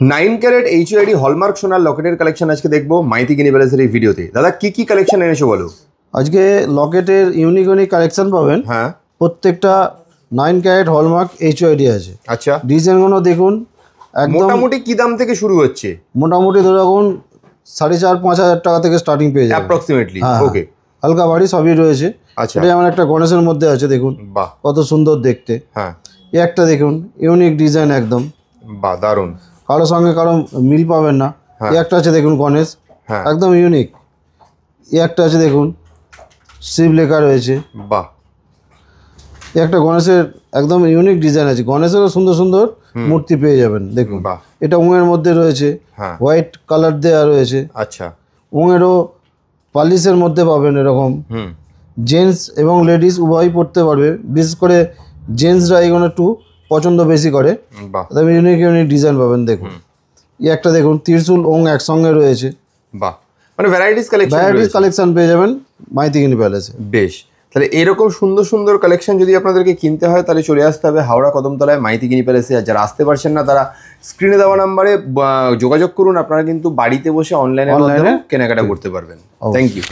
9 carat HUID hallmark সোনার লকেটের collection আজকে দেখবো মাইথিগিনি প্যালেসের এই ভিডিওতে। দাদা কি কি কালেকশন এনেছো বলো? আজকে লকেটের ইউনিক কালেকশন পাবেন। হ্যাঁ, প্রত্যেকটা 9 ক্যারেট হলমার্ক HUID আছে। আচ্ছা, ডিজাইনগুলো দেখুন, একদম মোটামুটি কি দাম থেকে শুরু হচ্ছে? মোটামুটি ধরে রাখুন 4,500-5,000 টাকা থেকে স্টার্টিং পেয়ে যাবেন অ্যাপ্রক্সিমেটলি। ওকে, হালকা বাড়ি সবই রয়েছে। আচ্ছা, এটা যেমন একটা গণেশের মধ্যে আছে, দেখুন বাহ, কত সুন্দর দেখতে। হ্যাঁ, এই একটা দেখুন ইউনিক ডিজাইন, একদম বাহ, দারুণ, কারো সঙ্গে কারো মিল পাবেন না। হ্যাঁ। এই একটা আছে দেখুন গণেশ, হ্যাঁ, একদম ইউনিক। এই একটা আছে দেখুন শিব লেখা রয়েছে। বাহ, এই একটা গণেশের একদম ইউনিক ডিজাইন আছে। গণেশেরও সুন্দর সুন্দর মূর্তি পেয়ে যাবেন, দেখুন। বাহ, এটা উঙের মধ্যে রয়েছে, হ্যাঁ, হোয়াইট কালার দেওয়া রয়েছে। আচ্ছা, উঙেরও পালিশের মধ্যে পাবেন এরকম। হুম, জেন্টস এবং লেডিস উভয়ই পড়তে পারবে, বিশেষ করে জেন্টসরা এগুলো একটু পছন্দ বেশি করে। বাহ, তবে ইউনিক ইউনিক ডিজাইন পাবেন, দেখুন। এই একটা দেখুন ত্রিশূল ওং একসঙ্গে রয়েছে। বাহ, মানে ভ্যারাইটিস কালেকশন পেয়ে যাবেন মাইথিগিনি প্যালেসে। বেশ, তাহলে এরকম সুন্দর সুন্দর কালেকশন যদি আপনাদেরকে কিনতে হয় তাহলে চলে আসতে হবে হাওড়া কদমতলায় মাইথিগিনি প্যালেসে। আর যারা আসতে পারছেন না তারা স্ক্রিনে দেওয়া নাম্বারে যোগাযোগ করুন। আপনারা কিন্তু বাড়িতে বসে অনলাইনে কেনাকাটা করতে পারবেন। Thank you.